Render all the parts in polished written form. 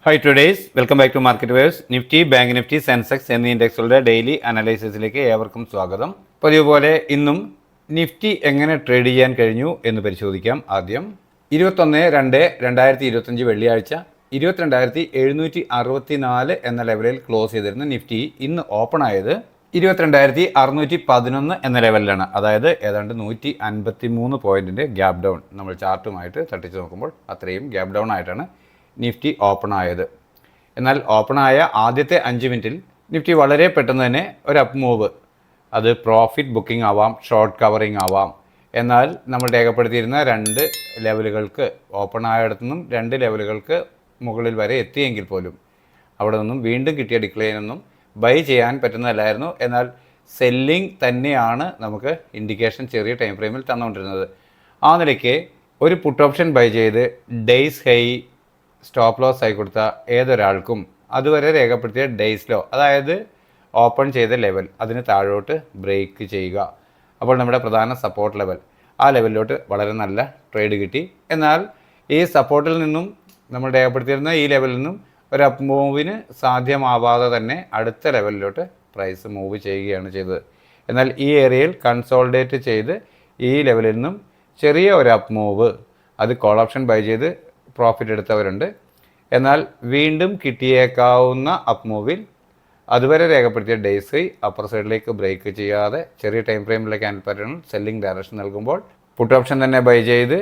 Hi today's welcome back to Market Waves. Nifty, bank Nifty, Sensex എന്നീ ഇൻഡെക്സുകളുടെ daily അനാലിസിസിലേക്ക് ഏവർക്കും സ്വാഗതം. പതിവ് പോലെ ഇന്നും നിഫ്റ്റി എങ്ങനെ ട്രേഡ് ചെയ്യാൻ കഴിഞ്ഞു എന്ന് പരിശോധിക്കാം. ആദ്യം 21/2/2025 വെള്ളിയാഴ്ച 22,764 എന്ന ലെവലിൽ ക്ലോസ് ചെയ്തിരുന്ന നിഫ്റ്റി ഇന്ന് ഓപ്പൺ ആയത് 22,611 എന്ന ലെവലിലാണ്. അതായത് ഏതാണ്ട് 153 പോയിന്റിൻ്റെ ഗ്യാപ് ഡൗൺ. നമ്മൾ ചാർട്ടുമായിട്ട് തട്ടിച്ച് നോക്കുമ്പോൾ അത്രയും ഗ്യാപ് ഡൗൺ ആയിട്ടാണ് നിഫ്റ്റി ഓപ്പൺ ആയത്. എന്നാൽ ഓപ്പണായ ആദ്യത്തെ 5 മിനിറ്റിൽ നിഫ്റ്റി വളരെ പെട്ടെന്ന് തന്നെ ഒരു അപ്പ് മൂവ്, അത് പ്രോഫിറ്റ് ബുക്കിംഗ് ആവാം, ഷോർട്ട് കവറിങ് ആവാം. എന്നാൽ നമ്മൾ രേഖപ്പെടുത്തിയിരുന്ന 2 ലെവലുകൾക്ക്, ഓപ്പൺ ആയിടത്തു നിന്നും 2 ലെവലുകൾക്ക് മുകളിൽ വരെ എത്തിയെങ്കിൽ പോലും അവിടെ നിന്നും വീണ്ടും കിട്ടിയ ഡിക്ലൈനൊന്നും ബൈ ചെയ്യാൻ പറ്റുന്നതല്ലായിരുന്നു. എന്നാൽ സെല്ലിംഗ് തന്നെയാണ് നമുക്ക് ഇൻഡിക്കേഷൻ ചെറിയ ടൈം ഫ്രെയിമിൽ തന്നുകൊണ്ടിരുന്നത്. ആ നിലയ്ക്ക് ഒരു പുട്ട് ഓപ്ഷൻ ബൈ ചെയ്ത് ഡേയ്സ് ഹൈ സ്റ്റോപ്പ് ലോസ് ആയി കൊടുത്ത ഏതൊരാൾക്കും അതുവരെ രേഖപ്പെടുത്തിയ ഡേയ്സ് ലോ, അതായത് ഓപ്പൺ ചെയ്ത ലെവൽ, അതിന് താഴോട്ട് ബ്രേക്ക് ചെയ്യുക. അപ്പോൾ നമ്മുടെ പ്രധാന സപ്പോർട്ട് ലെവൽ, ആ ലെവലിലോട്ട് വളരെ നല്ല ട്രേഡ് കിട്ടി. എന്നാൽ ഈ സപ്പോർട്ടിൽ നിന്നും നമ്മൾ രേഖപ്പെടുത്തിയിരുന്ന ഈ ലെവലിൽ നിന്നും ഒരു അപ്പ് മൂവിന് സാധ്യമാവാതെ തന്നെ അടുത്ത ലെവലിലോട്ട് പ്രൈസ് മൂവ് ചെയ്യുകയാണ് ചെയ്തത്. എന്നാൽ ഈ ഏരിയയിൽ കൺസോൾഡേറ്റ് ചെയ്ത് ഈ ലെവലിൽ നിന്നും ചെറിയ ഒരു അപ്പ് മൂവ്, അത് കോൾ ഓപ്ഷൻ ബൈ ചെയ്ത് പ്രോഫിറ്റ് എടുത്തവരുണ്ട്. എന്നാൽ വീണ്ടും കിട്ടിയേക്കാവുന്ന അപ്പ് മൂവിൽ അതുവരെ രേഖപ്പെടുത്തിയ ഡേയ്സ് ഹൈ അപ്പർ സൈഡിലേക്ക് ബ്രേക്ക് ചെയ്യാതെ ചെറിയ ടൈം ഫ്രെയിമിലെ ക്യാൻഡിൽ പാറ്റേണിൽ സെല്ലിംഗ് ഡയറക്ഷൻ നൽകുമ്പോൾ പുട്ട് ഓപ്ഷൻ തന്നെ ബൈ ചെയ്ത്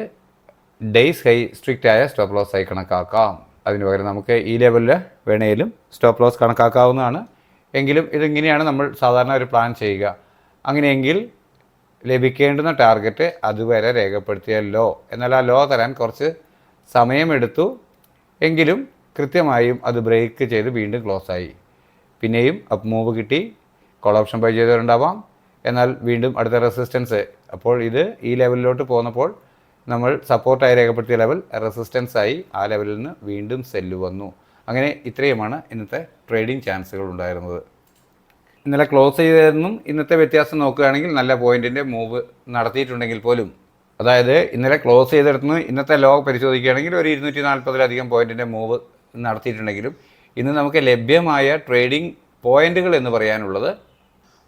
ഡേയ്സ് ഹൈ സ്ട്രിക്റ്റ് ആയ സ്റ്റോപ്പ് ലോസ് ആയി കണക്കാക്കാം. അതിന് പകരം നമുക്ക് ഈ ലെവലിൽ വേണേലും സ്റ്റോപ്പ് ലോസ് കണക്കാക്കാവുന്നതാണ്. എങ്കിലും ഇതിങ്ങനെയാണ് നമ്മൾ സാധാരണ ഒരു പ്ലാൻ ചെയ്യുക. അങ്ങനെയെങ്കിൽ ലഭിക്കേണ്ടുന്ന ടാർഗറ്റ് അതുവരെ രേഖപ്പെടുത്തിയ ലോ, എന്നാൽ ആ ലോ തരാൻ കുറച്ച് സമയമെടുത്തു. എങ്കിലും കൃത്യമായും അത് ബ്രേക്ക് ചെയ്ത് വീണ്ടും ക്ലോസ് ആയി. പിന്നെയും അപ്പ് മൂവ് കിട്ടി, കോൾ ഓപ്ഷൻ ബൈ ചെയ്തവരുണ്ടാവാം. എന്നാൽ വീണ്ടും അടുത്ത റെസിസ്റ്റൻസ്, അപ്പോൾ ഇത് ഈ ലെവലിലോട്ട് പോന്നപ്പോൾ നമ്മൾ സപ്പോർട്ടായി രേഖപ്പെടുത്തിയ ലെവൽ റെസിസ്റ്റൻസ് ആയി, ആ ലെവലിൽ നിന്ന് വീണ്ടും സെല്ല് വന്നു. അങ്ങനെ ഇത്രയുമാണ് ഇന്നത്തെ ട്രേഡിംഗ് ചാൻസുകൾ ഉണ്ടായിരുന്നത്. ഇന്നലെ ക്ലോസ് ചെയ്തതെന്നും ഇന്നത്തെ വ്യത്യാസം നോക്കുകയാണെങ്കിൽ നല്ല പോയിൻറ്റിൻ്റെ മൂവ് നടത്തിയിട്ടുണ്ടെങ്കിൽ പോലും, അതായത് ഇന്നലെ ക്ലോസ് ചെയ്തെടുത്തുനിന്ന് ഇന്നത്തെ ലോ പരിശോധിക്കുകയാണെങ്കിൽ ഒരു 240-ലധികം പോയിൻറ്റിൻ്റെ മൂവ് നടത്തിയിട്ടുണ്ടെങ്കിലും ഇന്ന് നമുക്ക് ലഭ്യമായ ട്രേഡിംഗ് പോയിൻറ്റുകൾ എന്ന് പറയാനുള്ളത്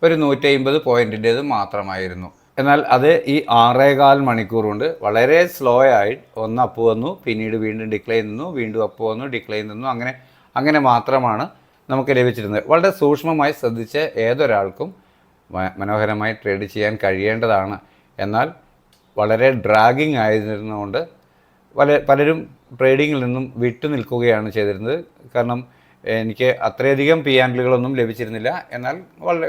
ഒരു 150 പോയിൻറ്റിൻ്റേത് മാത്രമായിരുന്നു. എന്നാൽ അത് ഈ 6.25 മണിക്കൂർ കൊണ്ട് വളരെ സ്ലോ ആയി ഒന്ന് അപ്പ് വന്നു, പിന്നീട് വീണ്ടും ഡിക്ലൈൻ നിന്നു, വീണ്ടും അപ്പ് വന്നു, ഡിക്ലൈൻ നിന്നു, അങ്ങനെ മാത്രമാണ് നമുക്ക് ലഭിച്ചിരുന്നത്. വളരെ സൂക്ഷ്മമായി ശ്രദ്ധിച്ച് ഏതൊരാൾക്കും മനോഹരമായി ട്രേഡ് ചെയ്യാൻ കഴിയേണ്ടതാണ്. എന്നാൽ വളരെ ഡ്രാഗിങ് ആയിരുന്നതുകൊണ്ട് പലരും ട്രേഡിങ്ങിൽ നിന്നും വിട്ടു നിൽക്കുകയാണ് ചെയ്തിരുന്നത്. കാരണം എനിക്ക് അത്രയധികം പി ആൻഡിലുകളൊന്നും ലഭിച്ചിരുന്നില്ല. എന്നാൽ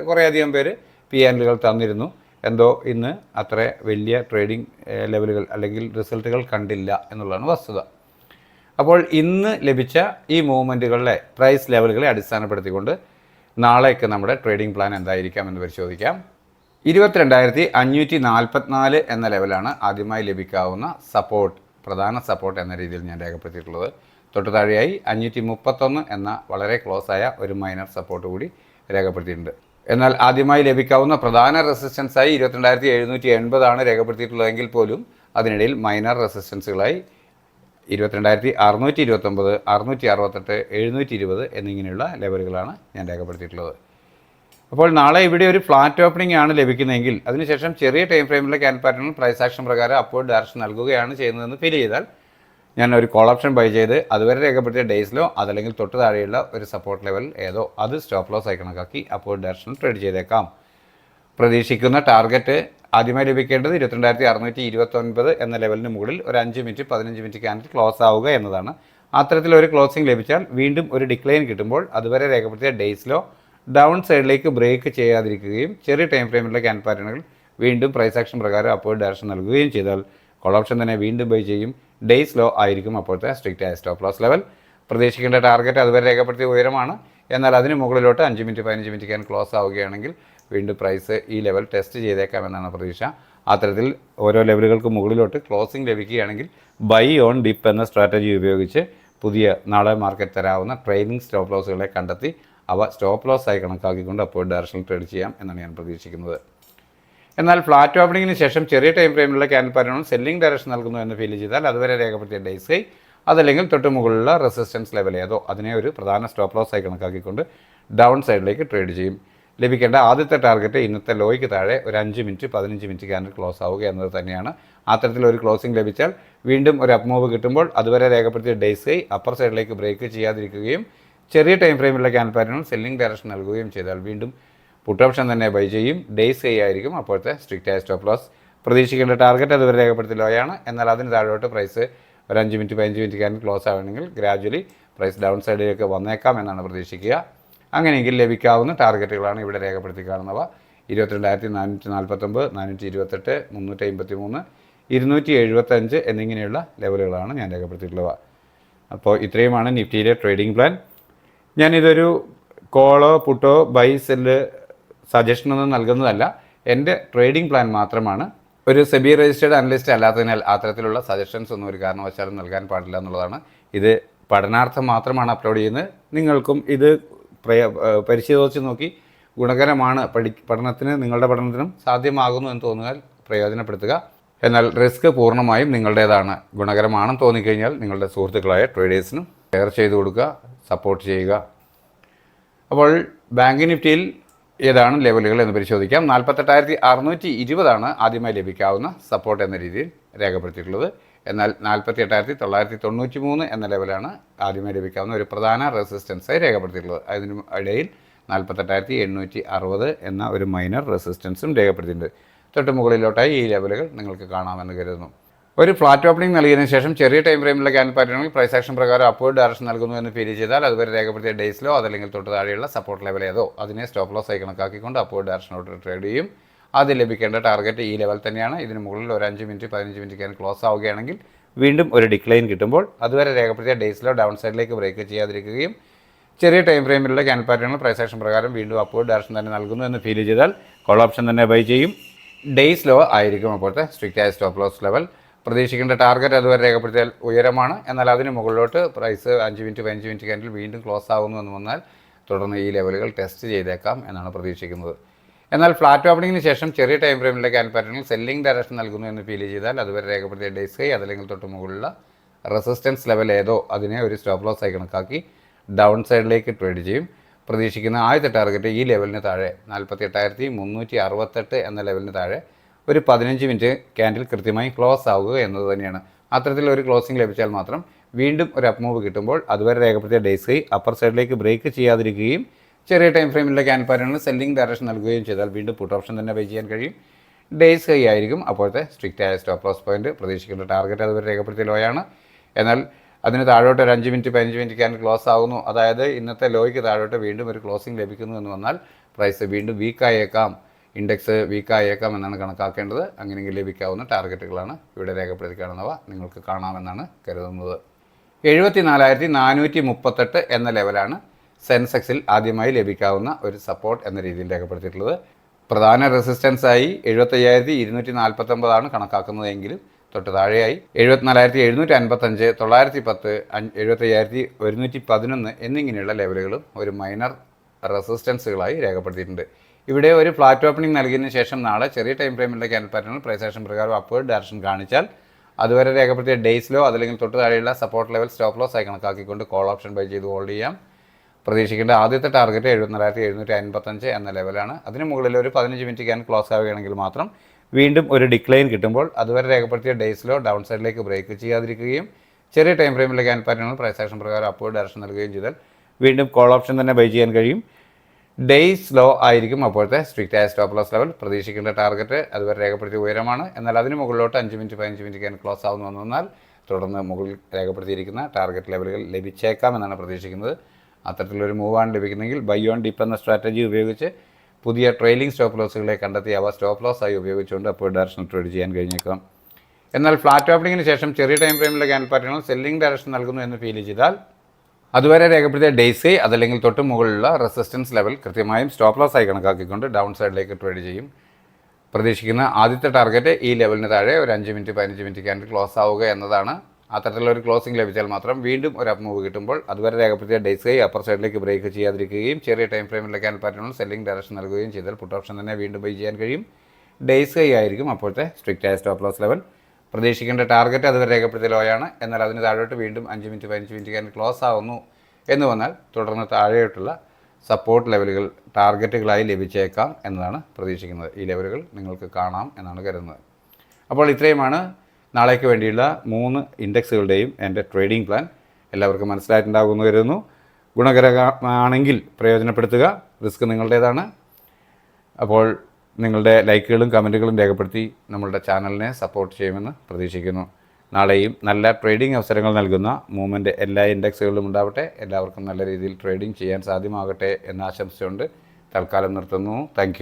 കുറേയധികം പേര് പി ആൻഡിലുകൾ തന്നിരുന്നു. എന്തോ ഇന്ന് അത്ര വലിയ ട്രേഡിംഗ് ലെവലുകൾ അല്ലെങ്കിൽ റിസൾട്ടുകൾ കണ്ടില്ല എന്നുള്ളതാണ് വസ്തുത. അപ്പോൾ ഇന്ന് ലഭിച്ച ഈ മൂവ്മെൻറ്റുകളിലെ പ്രൈസ് ലെവലുകളെ അടിസ്ഥാനപ്പെടുത്തിക്കൊണ്ട് നാളേക്ക് നമ്മുടെ ട്രേഡിംഗ് പ്ലാൻ എന്തായിരിക്കാം എന്ന് പരിശോധിക്കാം. 22,544 എന്ന ലെവലാണ് ആദ്യമായി ലഭിക്കാവുന്ന സപ്പോർട്ട്, പ്രധാന സപ്പോർട്ട് എന്ന രീതിയിൽ ഞാൻ രേഖപ്പെടുത്തിയിട്ടുള്ളത്. തൊട്ടു താഴെയായി 531 എന്ന വളരെ ക്ലോസ് ആയ ഒരു മൈനർ സപ്പോർട്ട് കൂടി രേഖപ്പെടുത്തിയിട്ടുണ്ട്. എന്നാൽ ആദ്യമായി ലഭിക്കാവുന്ന പ്രധാന റെസിസ്റ്റൻസായി 22,780 ആണ് രേഖപ്പെടുത്തിയിട്ടുള്ളതെങ്കിൽ പോലും അതിനിടയിൽ മൈനർ റെസിസ്റ്റൻസുകളായി 22,629, 668, 720 എന്നിങ്ങനെയുള്ള ലെവലുകളാണ് ഞാൻ രേഖപ്പെടുത്തിയിട്ടുള്ളത്. അപ്പോൾ നാളെ ഇവിടെ ഒരു ഫ്ലാറ്റ് ഓപ്പണിംഗ് ആണ് ലഭിക്കുന്നതെങ്കിൽ അതിനുശേഷം ചെറിയ ടൈം ഫ്രെയിമിലെ ക്യാൻഡിൽ പാറ്റേണിൽ പ്രൈസ് ആക്ഷൻ പ്രകാരം അപ്വേർഡ് ഡയറക്ഷൻ നൽകുകയാണ് ചെയ്യുന്നതെന്ന് ഫീൽ ചെയ്താൽ ഞാൻ ഒരു കോൾ ഓപ്ഷൻ ബൈ ചെയ്ത് അതുവരെ രേഖപ്പെടുത്തിയ ഡേയ്സിലോ അതല്ലെങ്കിൽ തൊട്ട് താഴെയുള്ള ഒരു സപ്പോർട്ട് ലെവൽ ഏതോ അത് സ്റ്റോപ്പ് ലോസ് ആയി കണക്കാക്കി അപ്വേർഡ് ഡയറക്ഷനിൽ ട്രേഡ് ചെയ്തേക്കാം. പ്രതീക്ഷിക്കുന്ന ടാർഗറ്റ് ആദ്യമായി ലഭിക്കേണ്ടത് 22,629 എന്ന ലെവലിന് മുകളിൽ ഒരു 5 മിനിറ്റ് 15 മിനിറ്റ് ക്യാൻഡിൽ ക്ലോസ് ആവുക എന്നതാണ്. അത്തരത്തിലൊരു ക്ലോസിംഗ് ലഭിച്ചാൽ വീണ്ടും ഒരു ഡിക്ലൈൻ കിട്ടുമ്പോൾ അതുവരെ രേഖപ്പെടുത്തിയ ഡേയ്സിലോ ഡൗൺ സൈഡിലേക്ക് ബ്രേക്ക് ചെയ്യാതിരിക്കുകയും ചെറിയ ടൈം ഫ്രെയിമിലുള്ള ക്യാൻഡിൽ പാറ്റേണുകൾ വീണ്ടും പ്രൈസ് ആക്ഷൻ പ്രകാരം അപ്വേർഡ് ഡയറക്ഷൻ നൽകുകയും ചെയ്താൽ കോൾ ഓപ്ഷൻ തന്നെ വീണ്ടും ബൈ ചെയ്യും. ഡേയ്സ് ലോ ആയിരിക്കും അപ്പോഴത്തെ സ്ട്രിക്റ്റ് ആയ സ്റ്റോപ്പ് ലോസ് ലെവൽ. പ്രതീക്ഷിക്കേണ്ട ടാർഗറ്റ് അതുവരെ രേഖപ്പെടുത്തിയ ഉയരമാണ്. എന്നാൽ അതിന് മുകളിലോട്ട് 5 മിനിറ്റ് 15 മിനിറ്റ് ക്യാൻ ക്ലോസ് ആവുകയാണെങ്കിൽ വീണ്ടും പ്രൈസ് ഈ ലെവൽ ടെസ്റ്റ് ചെയ്തേക്കാമെന്നാണ് പ്രതീക്ഷ. അത്തരത്തിൽ ഓരോ ലെവലുകൾക്ക് മുകളിലോട്ട് ക്ലോസിംഗ് ലഭിക്കുകയാണെങ്കിൽ ബൈ ഓൺ ഡിപ്പ് എന്ന സ്ട്രാറ്റജി ഉപയോഗിച്ച് പുതിയ നാളെ മാർക്കറ്റ് തരാവുന്ന ട്രെയിലിംഗ് സ്റ്റോപ്പ് ലോസുകളെ കണ്ടെത്തി അവ സ്റ്റോപ്പ് ലോസ് ആയി കണക്കാക്കിക്കൊണ്ട് അപ്പോൾ ഡയറക്ഷനിൽ ട്രേഡ് ചെയ്യാം എന്നാണ് ഞാൻ പ്രതീക്ഷിക്കുന്നത്. എന്നാൽ ഫ്ലാറ്റ് ഓപ്പണിങ്ങിന് ശേഷം ചെറിയ ടൈം ഫ്രെയിമിലുള്ള ക്യാൻഡിൽ പാറ്റേണും സെല്ലിംഗ് ഡയറക്ഷൻ നൽകുന്നു എന്ന് ഫീൽ ചെയ്താൽ അതുവരെ രേഖപ്പെടുത്തിയ ഡേയ്സ് ഹൈ അതല്ലെങ്കിൽ തൊട്ട് മുകളിലുള്ള റെസിസ്റ്റൻസ് ലെവൽ ഏതോ അതിനെ ഒരു പ്രധാന സ്റ്റോപ്പ് ലോസ് ആയി കണക്കാക്കിക്കൊണ്ട് ഡൗൺ സൈഡിലേക്ക് ട്രേഡ് ചെയ്യും. ലഭിക്കേണ്ട ആദ്യത്തെ ടാർഗറ്റ് ഇന്നത്തെ ലോയ്ക്ക് താഴെ ഒരു 5 മിനിറ്റ് 15 മിനിറ്റ് ക്യാൻഡിൽ ക്ലോസ് ആവുക എന്നത് തന്നെയാണ്. അത്തരത്തിലൊരു ക്ലോസിംഗ് ലഭിച്ചാൽ വീണ്ടും ഒരു അപ്പ് മൂവ് കിട്ടുമ്പോൾ അതുവരെ രേഖപ്പെടുത്തിയ ഡേയ്സ് ഹൈ അപ്പർ സൈഡിലേക്ക് ബ്രേക്ക് ചെയ്യാതിരിക്കുകയും ചെറിയ ടൈം ഫ്രെയിമിലുള്ള ക്യാൻഡിൽ പാറ്റേണുകൾ സെല്ലിംഗ് ഡയറക്ഷൻ നൽകുകയും ചെയ്താൽ വീണ്ടും പുട്ട് ഓപ്ഷൻ തന്നെ ബൈ ചെയ്യും. ഡേയ്സ് ഹൈ ആയിരിക്കും അപ്പോഴത്തെ സ്ട്രിക്റ്റ് ആയ സ്റ്റോപ്പ് ലോസ്. പ്രതീക്ഷിക്കേണ്ട ടാർഗറ്റ് അതുവരെ രേഖപ്പെടുത്തിയ ലോയാണ്. എന്നാൽ അതിന് താഴോട്ട് പ്രൈസ് ഒരു 5 മിനിറ്റ് 15 മിനിറ്റ് ക്യാൻഡിൽ ക്ലോസ് ആവണമെങ്കിൽ ഗ്രാജുവലി പ്രൈസ് ഡൗൺ സൈഡിലേക്ക് വന്നേക്കാം എന്നാണ് പ്രതീക്ഷിക്കുക. അങ്ങനെയെങ്കിൽ ലഭിക്കാവുന്ന ടാർഗറ്റുകളാണ് ഇവിടെ രേഖപ്പെടുത്തി കാണുന്നവ. 22,449, 428, 353, 275 എന്നിങ്ങനെയുള്ള ലെവലുകളാണ് ഞാൻ രേഖപ്പെടുത്തിയിട്ടുള്ളവ. അപ്പോൾ ഇത്രയുമാണ് നിഫ്റ്റിയിലെ ട്രേഡിംഗ് പ്ലാൻ. ഞാനിതൊരു കോളോ പുട്ടോ ബൈ സെല്ല് സജഷനൊന്നും നൽകുന്നതല്ല, എൻ്റെ ട്രേഡിംഗ് പ്ലാൻ മാത്രമാണ്. ഒരു സെബി രജിസ്റ്റേർഡ് അനലിസ്റ്റ് അല്ലാത്തതിനാൽ അത്തരത്തിലുള്ള സജഷൻസ് ഒന്നും ഒരു കാരണവശാലും നൽകാൻ പാടില്ല എന്നുള്ളതാണ്. ഇത് പഠനാർത്ഥം മാത്രമാണ് അപ്ലോഡ് ചെയ്യുന്നത്. നിങ്ങൾക്കും ഇത് പരിശോധിച്ച് നോക്കി ഗുണകരമാണ്, പഠനത്തിന് നിങ്ങളുടെ പഠനത്തിനും സാധ്യമാകുന്നു എന്ന് തോന്നിയാൽ പ്രയോജനപ്പെടുത്തുക. എന്നാൽ റിസ്ക് പൂർണ്ണമായും നിങ്ങളുടേതാണ്. ഗുണകരമാണെന്ന് തോന്നിക്കഴിഞ്ഞാൽ നിങ്ങളുടെ സുഹൃത്തുക്കളായ ട്രേഡേഴ്സിനും ഷെയർ ചെയ്ത് കൊടുക്കുക, സപ്പോർട്ട് ചെയ്യുക. അപ്പോൾ ബാങ്ക് നിഫ്റ്റിയിൽ ഏതാണ് ലെവലുകൾ എന്ന് പരിശോധിക്കാം. 48,620 ആദ്യമായി ലഭിക്കാവുന്ന സപ്പോർട്ട് എന്ന രീതിയിൽ രേഖപ്പെടുത്തിയിട്ടുള്ളത്. എന്നാൽ 48,993 എന്ന ലെവലാണ് ആദ്യമായി ലഭിക്കാവുന്ന ഒരു പ്രധാന റെസിസ്റ്റൻസായി രേഖപ്പെടുത്തിയിട്ടുള്ളത്. അതിന് ഇടയിൽ 48,860 എന്ന ഒരു മൈനർ റെസിസ്റ്റൻസും രേഖപ്പെടുത്തിയിട്ടുണ്ട്. തൊട്ട് മുകളിലോട്ടായി ഈ ലെവലുകൾ നിങ്ങൾക്ക് കാണാമെന്ന് കരുതുന്നു. ഒരു ഫ്ലാറ്റ് ഓപ്പണിംഗ് നൽകിയതിനു ശേഷം ചെറിയ ടൈം ഫ്രെയിമിലുള്ള ക്യാൻഡിൽ പാറ്റേണുകൾ പ്രൈസ് ആക്ഷൻ പ്രകാരം അപ്വേർഡ് ഡയറക്ഷൻ നൽകുന്നു എന്ന് ഫീൽ ചെയ്താൽ അതുവരെ രേഖപ്പെടുത്തിയ ഡേയ്സിലോ അതല്ലെങ്കിൽ തൊട്ട് താഴെയുള്ള സപ്പോർട്ട് ലെവൽ ഏതോ അതിനെ സ്റ്റോപ്പ് ലോസ് ആയി കണക്കാക്കിക്കൊണ്ട് അപ്വേർഡ് ഡയറക്ഷനോട്ട് ട്രേഡ് ചെയ്യും. ആദ്യം ലഭിക്കേണ്ട ടാർഗറ്റ് ഈ ലെവൽ തന്നെയാണ്. ഇതിന് മുകളിൽ ഒരു 5 മിനിറ്റ് 15 മിനിറ്റ് ക്യാൻഡിൽ ക്ലോസ് ആവുകയാണെങ്കിൽ വീണ്ടും ഒരു ഡിക്ലൈൻ കിട്ടുമ്പോൾ അതുവരെ രേഖപ്പെടുത്തിയ ഡേയ്സിലോ ഡൗൺ സൈഡിലേക്ക് ബ്രേക്ക് ചെയ്യാതിരിക്കുകയും ചെറിയ ടൈം ഫ്രെയിമിലുള്ള ക്യാൻഡിൽ പാറ്റേണുകൾ പ്രൈസ് ആക്ഷൻ പ്രകാരം വീണ്ടും അപ്വേർഡ് ഡയറക്ഷൻ തന്നെ നൽകുന്നു എന്ന് ഫീൽ ചെയ്താൽ കോൾ ഓപ്ഷൻ തന്നെ ബൈ ചെയ്യും. ഡേയ്സ് ലോ ആയിരിക്കും അപ്പോഴത്തെ സ്ട്രിക്റ്റ് ആയ സ്റ്റോപ്പ് ലോസ് ലെവൽ. പ്രതീക്ഷിക്കേണ്ട ടാർഗറ്റ് അതുവരെ രേഖപ്പെടുത്തിയാൽ ഉയരമാണ്. എന്നാൽ അതിന് മുകളിലോട്ട് പ്രൈസ് 5 മിനിറ്റ് 15 മിനിറ്റ് ക്യാൻഡിൽ വീണ്ടും ക്ലോസ് ആകുന്നു എന്ന് വന്നാൽ തുടർന്ന് ഈ ലെവലുകൾ ടെസ്റ്റ് ചെയ്തേക്കാം എന്നാണ് പ്രതീക്ഷിക്കുന്നത്. എന്നാൽ ഫ്ലാറ്റ് ഓപ്പണിങ്ങിന് ശേഷം ചെറിയ ടൈം ഫ്രെയിമിലെ ക്യാൻഡിൽ പാറ്റേണിൽ സെല്ലിംഗ് ഡയറക്ഷൻ നൽകുന്നു എന്ന് ഫീൽ ചെയ്താൽ അതുവരെ രേഖപ്പെടുത്തിയ ഡേയ്സ് ഹൈ അതല്ലെങ്കിൽ തൊട്ട് മുകളിലുള്ള റെസിസ്റ്റൻസ് ലെവൽ ഏതോ അതിനെ ഒരു സ്റ്റോപ്പ് ലോസ് ആയി കണക്കാക്കി ഡൗൺ സൈഡിലേക്ക് ട്രേഡ് ചെയ്യും. പ്രതീക്ഷിക്കുന്ന ആദ്യത്തെ ടാർഗറ്റ് ഈ ലെവലിന് താഴെ 48,368 എന്ന ലെവലിന് താഴെ ഒരു 15 മിനിറ്റ് ക്യാൻഡിൽ കൃത്യമായി ക്ലോസ് ആവുക എന്നത് തന്നെയാണ്. അത്തരത്തിലൊരു ക്ലോസിംഗ് ലഭിച്ചാൽ മാത്രം വീണ്ടും ഒരു അപ്പ് മൂവ് കിട്ടുമ്പോൾ അതുവരെ രേഖപ്പെടുത്തിയ ഡേയ്സ് ഹൈ അപ്പർ സൈഡിലേക്ക് ബ്രേക്ക് ചെയ്യാതിരിക്കുകയും ചെറിയ ടൈം ഫ്രെയിമിലെ ക്യാൻഡിൽ പാറ്റേണിൽ സെല്ലിംഗ് ഡയറക്ഷൻ നൽകുകയും ചെയ്താൽ വീണ്ടും പുട്ട് ഓപ്ഷൻ തന്നെ ബൈ ചെയ്യാൻ കഴിയും. ഡേയ്സ് ഹൈ ആയിരിക്കും അപ്പോഴത്തെ സ്ട്രിക്റ്റ് ആയ സ്റ്റോപ്പ് ലോസ് പോയിന്റ്. പ്രതീക്ഷിക്കേണ്ട ടാർഗറ്റ് അതുവരെ രേഖപ്പെടുത്തിയ ലോയാണ്. എന്നാൽ അതിന് താഴോട്ട് ഒരു 5 മിനിറ്റ് 15 മിനിറ്റ് ക്യാൻഡിൽ ക്ലോസ് ആകുന്നു, അതായത് ഇന്നത്തെ ലോയ്ക്ക് താഴോട്ട് വീണ്ടും ഒരു ക്ലോസിംഗ് ലഭിക്കുന്നു എന്ന് വന്നാൽ പ്രൈസ് വീണ്ടും വീക്കായേക്കാം, ഇൻഡെക്സ് വീക്കായേക്കാം എന്നാണ് കണക്കാക്കേണ്ടത്. അങ്ങനെയെങ്കിൽ ലഭിക്കാവുന്ന ടാർഗറ്റുകളാണ് ഇവിടെ രേഖപ്പെടുത്തി കാണുന്നവ. നിങ്ങൾക്ക് കാണാമെന്നാണ് കരുതുന്നത്. 74,438 എന്ന ലെവലാണ് സെൻസെക്സിൽ ആദ്യമായി ലഭിക്കാവുന്ന ഒരു സപ്പോർട്ട് എന്ന രീതിയിൽ രേഖപ്പെടുത്തിയിട്ടുള്ളത്. പ്രധാന റെസിസ്റ്റൻസായി 75,249 കണക്കാക്കുന്നതെങ്കിലും തൊട്ട് താഴെയായി 74,755, 910, 75,111 എന്നിങ്ങനെയുള്ള ലെവലുകളും ഒരു മൈനർ റെസിസ്റ്റൻസുകളായി രേഖപ്പെടുത്തിയിട്ടുണ്ട്. ഇവിടെ ഒരു ഫ്ലാറ്റ് ഓപ്പണിംഗ് നൽകിയതിന് ശേഷം നാളെ ചെറിയ ടൈം ഫ്രെയിമിലെ ക്യാൻഡിൽ പാറ്റേണിൽ പ്രൈസ് ആക്ഷൻ പ്രകാരം അപ്വേർഡ് ഡയറക്ഷൻ കാണിച്ചാൽ അതുവരെ രേഖപ്പെടുത്തിയ ഡേയ്സിലോ അതല്ലെങ്കിൽ തൊട്ട് താഴെയുള്ള സപ്പോർട്ട് ലെവൽ സ്റ്റോപ്പ് ലോസ് ആയി കണക്കാക്കിക്കൊണ്ട് കോൾ ഓപ്ഷൻ ബൈ ചെയ്ത് ഹോൾഡ് ചെയ്യാം. പ്രതീക്ഷിക്കേണ്ട ആദ്യത്തെ ടാർഗറ്റ് 74,755 എന്ന ലെവലാണ്. അതിന് മുകളിൽ ഒരു 15 മിനിറ്റ് ക്യാൻഡിൽ ക്ലോസ് ആവുകയാണെങ്കിൽ മാത്രം വീണ്ടും ഒരു ഡിക്ലൈൻ കിട്ടുമ്പോൾ അതുവരെ രേഖപ്പെടുത്തിയ ഡേയ്സിലോ ഡൗൺ സൈഡിലേക്ക് ബ്രേക്ക് ചെയ്യാതിരിക്കുകയും ചെറിയ ടൈം ഫ്രെയിമിലെ ക്യാൻഡിൽ പാറ്റേണിൽ പ്രൈസ് ആക്ഷൻ പ്രകാരം അപ്വേർഡ് ഡയറക്ഷൻ നൽകുകയും ചെയ്താൽ വീണ്ടും കോൾ ഓപ്ഷൻ തന്നെ ബൈ ചെയ്യാൻ കഴിയും. ഡേയ്സ് ലോ ആയിരിക്കും അപ്പോഴത്തെ സ്ട്രിക്റ്റ് ആയ സ്റ്റോപ്പ് ലോസ് ലെവൽ. പ്രതീക്ഷിക്കേണ്ട ടാർഗറ്റ് അതുവരെ രേഖപ്പെടുത്തിയ ഉയരമാണ്. എന്നാൽ അതിന് മുകളിലോട്ട് 5 മിനിറ്റ് 15 മിനിറ്റ് ക്യാൻഡിൽ ക്ലോസ് ആവുന്നു എന്ന് വന്നാൽ തുടർന്ന് മുകളിൽ രേഖപ്പെടുത്തിയിരിക്കുന്ന ടാർഗറ്റ് ലെവലുകൾ ലഭിച്ചേക്കാം എന്നാണ് പ്രതീക്ഷിക്കുന്നത്. അത്തരത്തിലൊരു മൂവാണ് ലഭിക്കുന്നതെങ്കിൽ ബൈ ഓൺ ഡിപ്പ് എന്ന സ്ട്രാറ്റജി ഉപയോഗിച്ച് പുതിയ ട്രെയിലിംഗ് സ്റ്റോപ്പ് ലോസുകളെ കണ്ടെത്തി അവ സ്റ്റോപ്പ് ലോസ് ആയി ഉപയോഗിച്ചുകൊണ്ട് അപ്വേർഡ് ഡയറക്ഷൻ ട്രേഡ് ചെയ്യാൻ കഴിഞ്ഞേക്കാം. എന്നാൽ ഫ്ലാറ്റ് ഓപ്പണിങ്ങിന് ശേഷം ചെറിയ ടൈം ഫ്രെയിമിലെ ക്യാൻഡിൽ പാറ്റേണുകൾ സെല്ലിംഗ് ഡയറക്ഷൻ നൽകുന്നു എന്ന് ഫീൽ ചെയ്താൽ അതുവരെ രേഖപ്പെടുത്തിയ ഡേയ്സ് ഹൈ അതല്ലെങ്കിൽ തൊട്ട് മുകളിലുള്ള റെസിസ്റ്റൻസ് ലെവൽ കൃത്യമായും സ്റ്റോപ്പ് ലോസ് ആയി കണക്കാക്കിക്കൊണ്ട് ഡൗൺ സൈഡിലേക്ക് ട്രേഡ് ചെയ്യും. പ്രതീക്ഷിക്കുന്ന ആദ്യത്തെ ടാർഗറ്റ് ഈ ലെവലിന് താഴെ ഒരു 5 മിനിറ്റ് 15 മിനിറ്റ് ക്യാൻഡിൽ ക്ലോസ് ആവുക എന്നതാണ്. അത്തരത്തിലൊരു ക്ലോസിംഗ് ലഭിച്ചാൽ മാത്രം വീണ്ടും ഒരു അപ്പ് മൂവ് കിട്ടുമ്പോൾ അതുവരെ രേഖപ്പെടുത്തിയ ഡേയ്സ് ഹൈ അപ്പർ സൈഡിലേക്ക് ബ്രേക്ക് ചെയ്യാതിരിക്കുകയും ചെറിയ ടൈം ഫ്രെയിമിലെ ക്യാൻഡിൽ പാറ്റേണുകൾ സെല്ലിംഗ് ഡയറക്ഷൻ നൽകുകയും ചെയ്താൽ പുട്ട് ഓപ്ഷൻ തന്നെ വീണ്ടും ബൈ ചെയ്യാൻ കഴിയും. ഡേയ്സ് ഹൈ ആയിരിക്കും അപ്പോഴത്തെ സ്ട്രിക്റ്റ് ആയ സ്റ്റോപ്പ് ലോസ് ലെവൽ. പ്രതീക്ഷിക്കേണ്ട ടാർഗറ്റ് അതുവരെ രേഖപ്പെടുത്തിയ ലോയാണ്. എന്നാൽ അതിന് താഴോട്ട് വീണ്ടും 5 മിനിറ്റ് 15 മിനിറ്റ് കഴിഞ്ഞ് ക്ലോസ് ആവുന്നു എന്ന് വന്നാൽ തുടർന്ന് താഴെയോട്ടുള്ള സപ്പോർട്ട് ലെവലുകൾ ടാർഗറ്റുകളായി ലഭിച്ചേക്കാം എന്നതാണ് പ്രതീക്ഷിക്കുന്നത്. ഈ ലെവലുകൾ നിങ്ങൾക്ക് കാണാം എന്നാണ് കരുതുന്നത്. അപ്പോൾ ഇത്രയുമാണ് നാളേക്ക് വേണ്ടിയുള്ള 3 ഇൻഡെക്സുകളുടെയും എൻ്റെ ട്രേഡിംഗ് പ്ലാൻ. എല്ലാവർക്കും മനസ്സിലായിട്ടുണ്ടാകുമെന്ന് കരുതുന്നു. ഗുണകരമാണെങ്കിൽ പ്രയോജനപ്പെടുത്തുക. റിസ്ക് നിങ്ങളുടേതാണ്. അപ്പോൾ നിങ്ങളുടെ ലൈക്കുകളും കമൻറ്റുകളും രേഖപ്പെടുത്തി നമ്മളുടെ ചാനലിനെ സപ്പോർട്ട് ചെയ്യുമെന്ന് പ്രതീക്ഷിക്കുന്നു. നാളെയും നല്ല ട്രേഡിംഗ് അവസരങ്ങൾ നൽകുന്ന മൂവ്മെൻറ്റ് എല്ലാ ഇൻഡെക്സുകളിലും ഉണ്ടാവട്ടെ. എല്ലാവർക്കും നല്ല രീതിയിൽ ട്രേഡിംഗ് ചെയ്യാൻ സാധ്യമാകട്ടെ എന്ന് ആശംസിച്ചുകൊണ്ട് തൽക്കാലം നിർത്തുന്നു. താങ്ക്